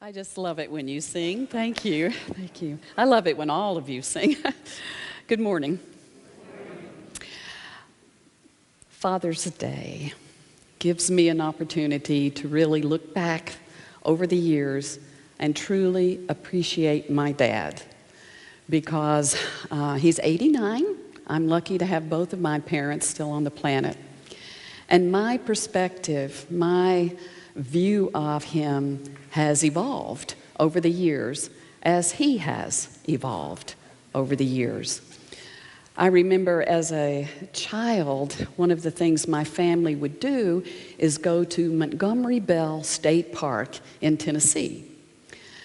I just love it when you sing. Thank you. Thank you. I love it when all of you sing. Good morning. Father's Day gives me an opportunity to really look back over the years and truly appreciate my dad because he's 89. I'm lucky to have both of my parents still on the planet. And my perspective, my view of him has evolved over the years as he has evolved over the years. I remember as a child, one of the things my family would do is go to Montgomery Bell State Park in Tennessee.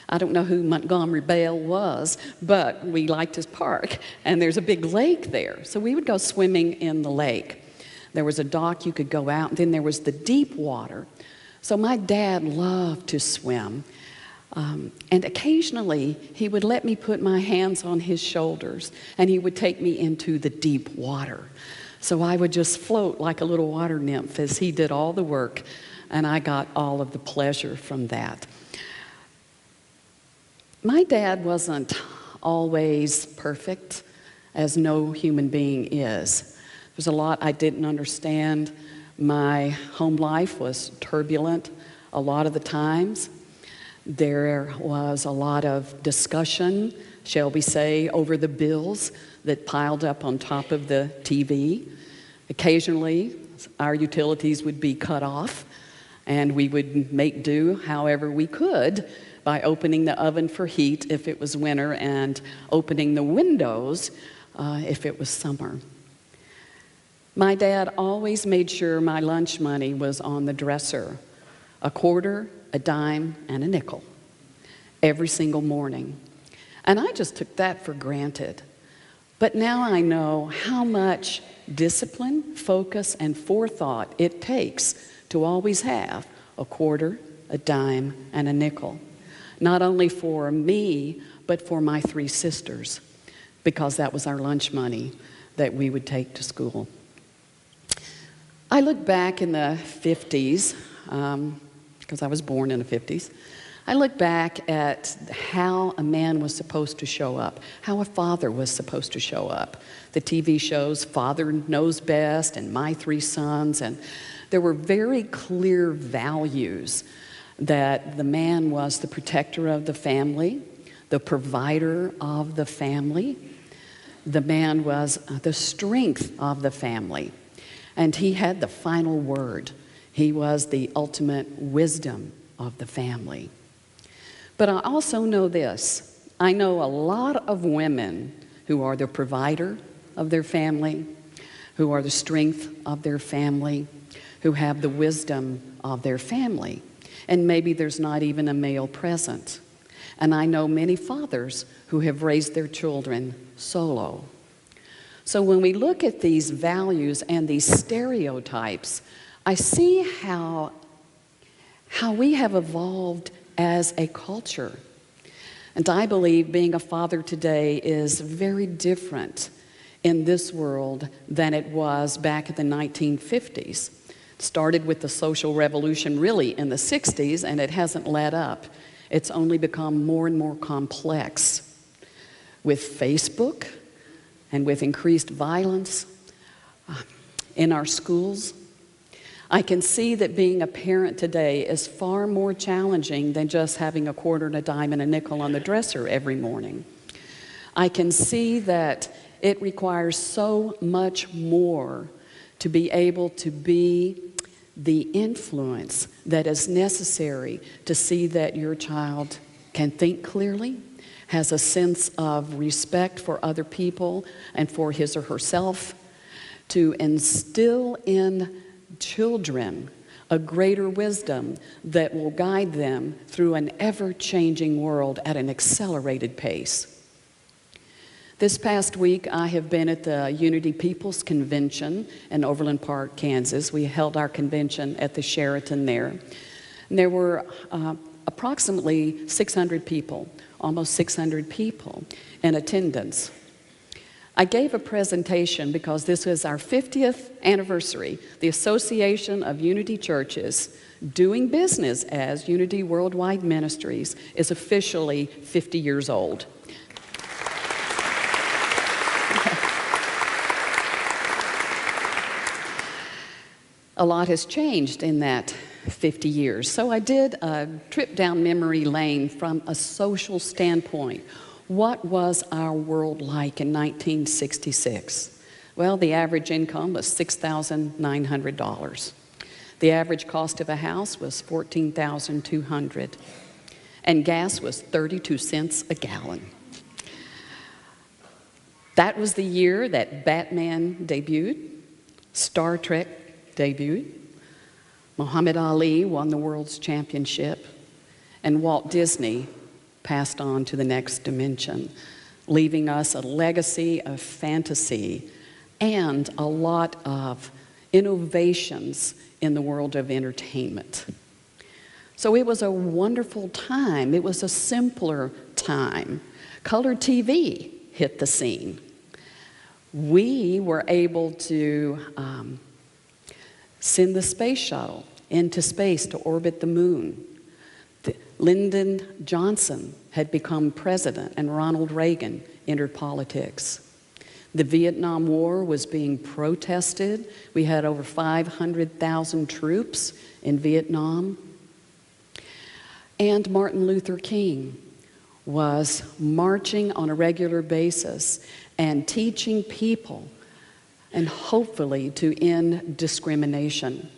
I don't know who Montgomery Bell was, but we liked his park, and there's a big lake there. So we would go swimming in the lake. There was a dock you could go out, and then there was the deep water. So my dad loved to swim, and occasionally he would let me put my hands on his shoulders, and he would take me into the deep water. So I would just float like a little water nymph as he did all the work, and I got all of the pleasure from that. My dad wasn't always perfect, as no human being is. There's a lot I didn't understand. My home life was turbulent a lot of the times. There was a lot of discussion, shall we say, over the bills that piled up on top of the TV. Occasionally, our utilities would be cut off, and we would make do however we could by opening the oven for heat if it was winter and opening the windows if it was summer. My dad always made sure my lunch money was on the dresser, a quarter, a dime, and a nickel, every single morning. And I just took that for granted. But now I know how much discipline, focus, and forethought it takes to always have a quarter, a dime, and a nickel. Not only for me, but for my 3 sisters, because that was our lunch money that we would take to school. I look back in the 50s, because I was born in the 50s. I look back at how a man was supposed to show up, how a father was supposed to show up. The TV shows Father Knows Best and My 3 Sons, and there were very clear values that the man was the protector of the family, the provider of the family. The man was the strength of the family. And he had the final word. He was the ultimate wisdom of the family. But I also know this. I know a lot of women who are the provider of their family, who are the strength of their family, who have the wisdom of their family. And maybe there's not even a male present. And I know many fathers who have raised their children solo. So when we look at these values and these stereotypes, I see how we have evolved as a culture. And I believe being a father today is very different in this world than it was back in the 1950s. It started with the social revolution really in the 60s, and it hasn't let up. It's only become more and more complex with Facebook, and with increased violence in our schools. I can see that being a parent today is far more challenging than just having a quarter and a dime and a nickel on the dresser every morning. I can see that it requires so much more to be able to be the influence that is necessary to see that your child can think clearly, has a sense of respect for other people and for his or herself, to instill in children a greater wisdom that will guide them through an ever-changing world at an accelerated pace. This past week, I have been at the Unity People's Convention in Overland Park, Kansas. We held our convention at the Sheraton there. And there were approximately 600 people, almost 600 people in attendance. I gave a presentation because this is our 50th anniversary. The Association of Unity Churches doing business as Unity Worldwide Ministries is officially 50 years old. A lot has changed in that 50 years. So I did a trip down memory lane from a social standpoint. What was our world like in 1966? Well, the average income was $6,900. The average cost of a house was $14,200. And gas was 32 cents a gallon. That was the year that Batman debuted, Star Trek debuted, Muhammad Ali won the world's championship, and Walt Disney passed on to the next dimension, leaving us a legacy of fantasy and a lot of innovations in the world of entertainment. So it was a wonderful time. It was a simpler time. Color TV hit the scene. We were able to send the space shuttle into space to orbit the moon. Lyndon Johnson had become president and Ronald Reagan entered politics. The Vietnam War was being protested. We had over 500,000 troops in Vietnam. And Martin Luther King was marching on a regular basis and teaching people and hopefully to end discrimination.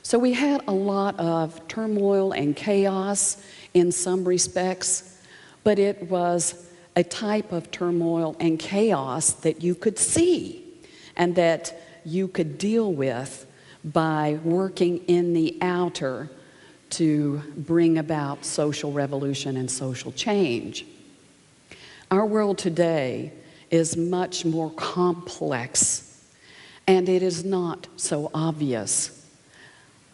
So we had a lot of turmoil and chaos in some respects, but it was a type of turmoil and chaos that you could see and that you could deal with by working in the outer to bring about social revolution and social change. Our world today is much more complex, and it is not so obvious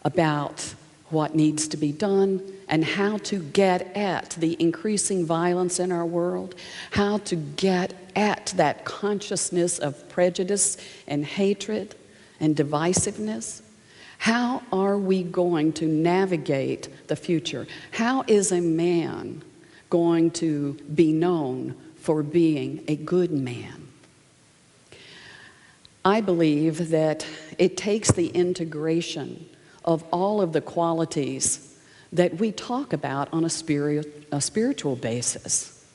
about what needs to be done and how to get at the increasing violence in our world, how to get at that consciousness of prejudice and hatred and divisiveness. How are we going to navigate the future? How is a man going to be known for being a good man? I believe that it takes the integration of all of the qualities that we talk about on a spiritual basis.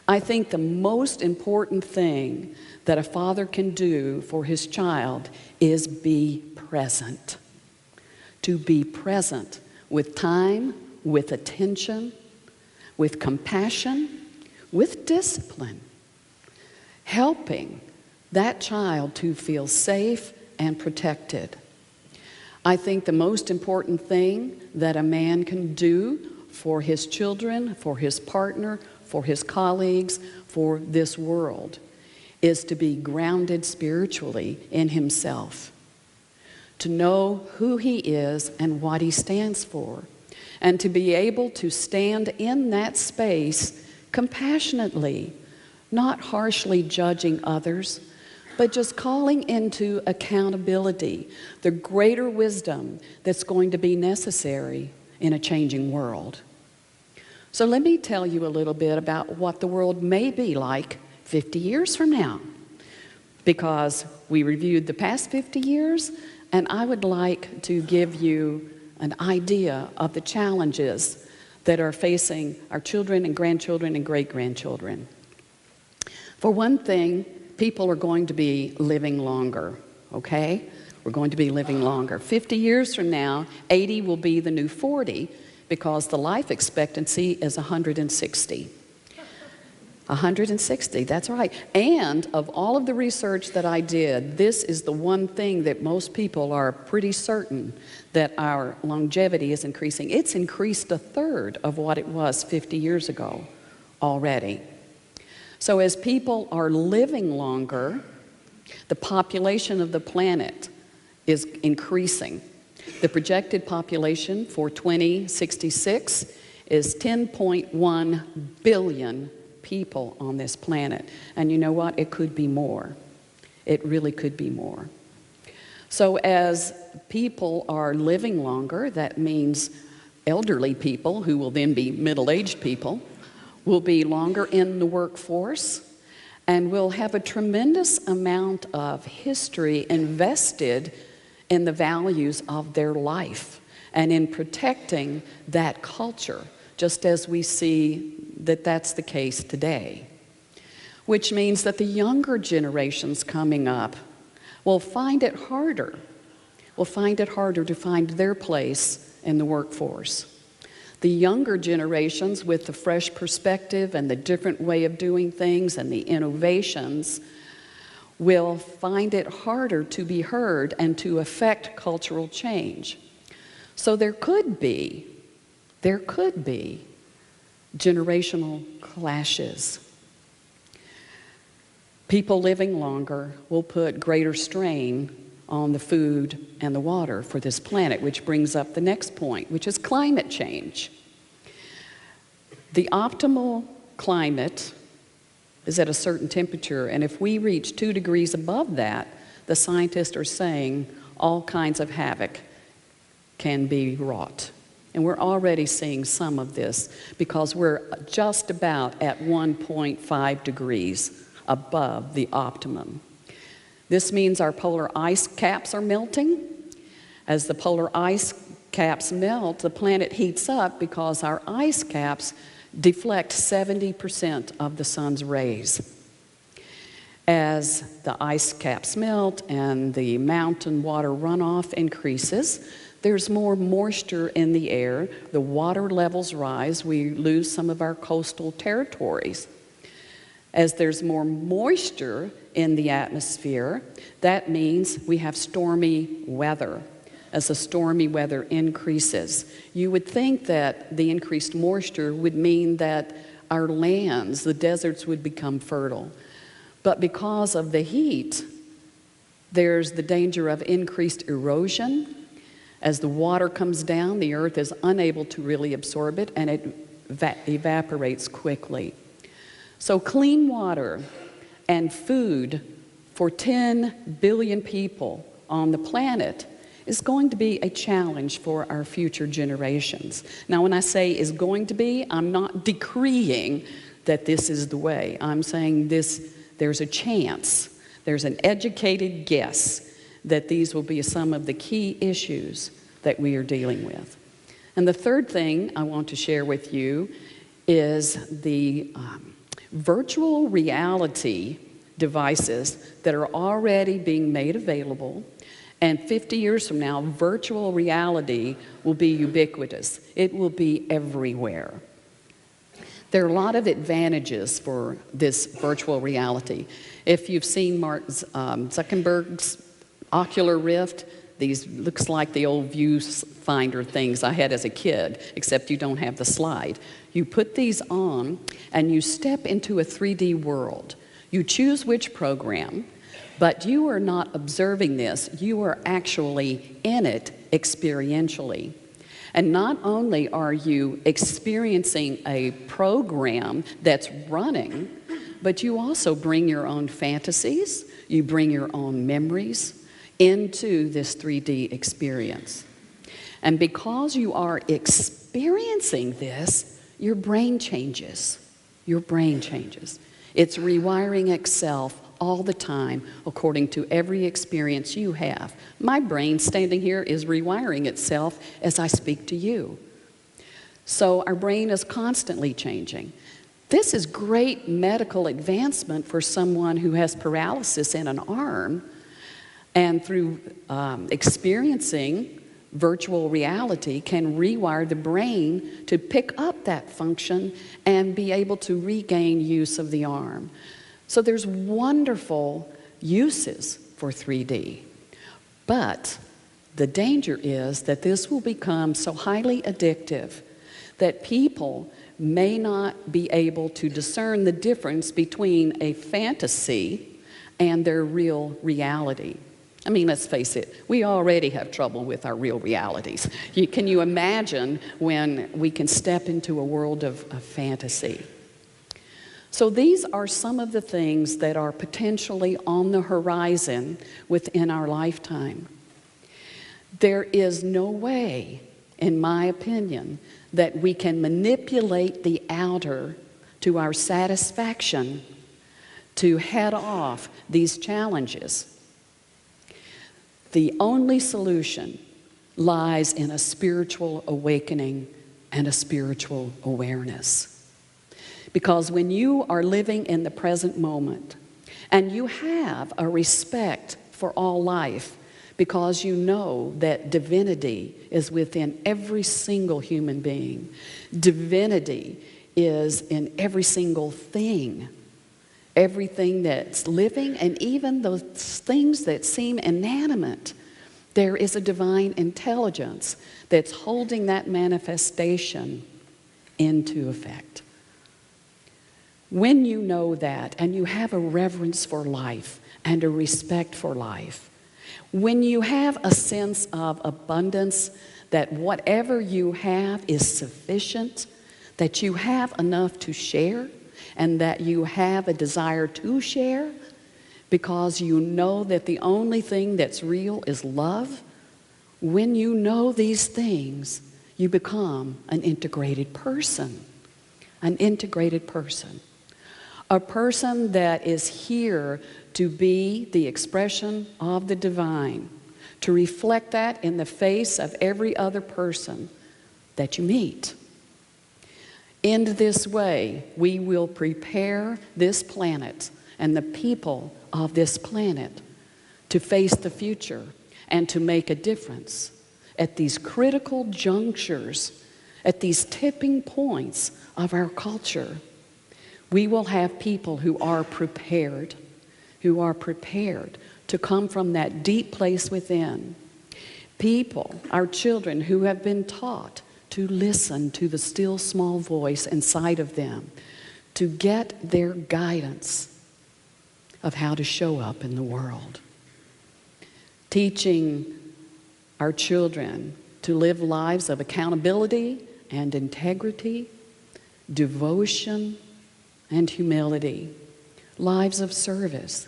I think the most important thing that a father can do for his child is be present. To be present with time, with attention, with compassion, with discipline, helping that child to feel safe and protected. I think the most important thing that a man can do for his children, for his partner, for his colleagues, for this world, is to be grounded spiritually in himself, to know who he is and what he stands for, and to be able to stand in that space compassionately, not harshly judging others, but just calling into accountability the greater wisdom that's going to be necessary in a changing world. So let me tell you a little bit about what the world may be like 50 years from now, because we reviewed the past 50 years, and I would like to give you an idea of the challenges that are facing our children and grandchildren and great-grandchildren. For one thing, people are going to be living longer, okay? We're going to be living longer. 50 years from now, 80 will be the new 40 because the life expectancy is 160. 160, that's right. And of all of the research that I did, this is the one thing that most people are pretty certain that our longevity is increasing. It's increased a third of what it was 50 years ago already. So as people are living longer, the population of the planet is increasing. The projected population for 2066 is 10.1 billion people on this planet. And you know what? It could be more. It really could be more. So as people are living longer, that means elderly people, who will then be middle-aged people, will be longer in the workforce and will have a tremendous amount of history invested in the values of their life and in protecting that culture, just as we see that that's the case today. Which means that the younger generations coming up will find it harder to find their place in the workforce. The younger generations, with the fresh perspective and the different way of doing things and the innovations, will find it harder to be heard and to affect cultural change. So there could be generational clashes. People living longer will put greater strain on the food and the water for this planet, which brings up the next point, which is climate change. The optimal climate is at a certain temperature, and if we reach 2 degrees above that, the scientists are saying all kinds of havoc can be wrought. And we're already seeing some of this because we're just about at 1.5 degrees above the optimum. This means our polar ice caps are melting. As the polar ice caps melt, the planet heats up because our ice caps deflect 70% of the sun's rays. As the ice caps melt and the mountain water runoff increases, there's more moisture in the air, the water levels rise, we lose some of our coastal territories. As there's more moisture in the atmosphere, that means we have stormy weather. As the stormy weather increases, you would think that the increased moisture would mean that our lands, the deserts, would become fertile. But because of the heat, there's the danger of increased erosion. As the water comes down, the earth is unable to really absorb it, and it evaporates quickly. So clean water and food for 10 billion people on the planet is going to be a challenge for our future generations. Now, when I say is going to be, I'm not decreeing that this is the way. I'm saying there's a chance, there's an educated guess that these will be some of the key issues that we are dealing with. And the third thing I want to share with you is the virtual reality devices that are already being made available. And 50 years from now, virtual reality will be ubiquitous. It will be everywhere. There are a lot of advantages for this virtual reality. If you've seen Mark Zuckerberg's Ocular Rift, these looks like the old viewfinder things I had as a kid, except you don't have the slide. You put these on and you step into a 3D world. You choose which program, but you are not observing this, you are actually in it experientially. And not only are you experiencing a program that's running, but you also bring your own fantasies, you bring your own memories into this 3D experience. And because you are experiencing this, your brain changes. Your brain changes. It's rewiring itself all the time according to every experience you have. My brain standing here is rewiring itself as I speak to you. So our brain is constantly changing. This is great medical advancement for someone who has paralysis in an arm, and through experiencing virtual reality can rewire the brain to pick up that function and be able to regain use of the arm. So there's wonderful uses for 3D. But the danger is that this will become so highly addictive that people may not be able to discern the difference between a fantasy and their real reality. I mean, let's face it, we already have trouble with our real realities. Can you imagine when we can step into a world of fantasy? So these are some of the things that are potentially on the horizon within our lifetime. There is no way, in my opinion, that we can manipulate the outer to our satisfaction to head off these challenges. The only solution lies in a spiritual awakening and a spiritual awareness. Because when you are living in the present moment and you have a respect for all life, because you know that divinity is within every single human being, divinity is in every single thing, everything that's living, and even those things that seem inanimate, there is a divine intelligence that's holding that manifestation into effect. When you know that and you have a reverence for life and a respect for life, when you have a sense of abundance, that whatever you have is sufficient, that you have enough to share, and that you have a desire to share, because you know that the only thing that's real is love, when you know these things, you become an integrated person. An integrated person. A person that is here to be the expression of the divine, to reflect that in the face of every other person that you meet. In this way, we will prepare this planet and the people of this planet to face the future and to make a difference at these critical junctures, at these tipping points of our culture. We will have people who are prepared to come from that deep place within. People, our children, who have been taught to listen to the still small voice inside of them, to get their guidance of how to show up in the world. Teaching our children to live lives of accountability and integrity, devotion and humility, lives of service.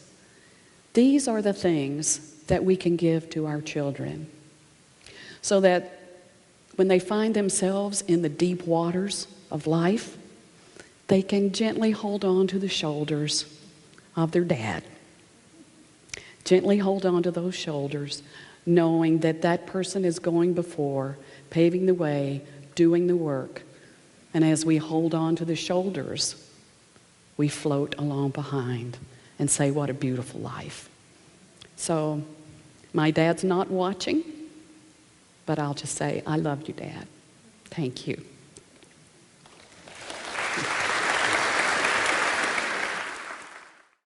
These are the things that we can give to our children, so that when they find themselves in the deep waters of life, they can gently hold on to the shoulders of their dad. Gently hold on to those shoulders, knowing that that person is going before, paving the way, doing the work. And as we hold on to the shoulders, we float along behind and say, what a beautiful life. So, my dad's not watching, but I'll just say, I love you, Dad. Thank you.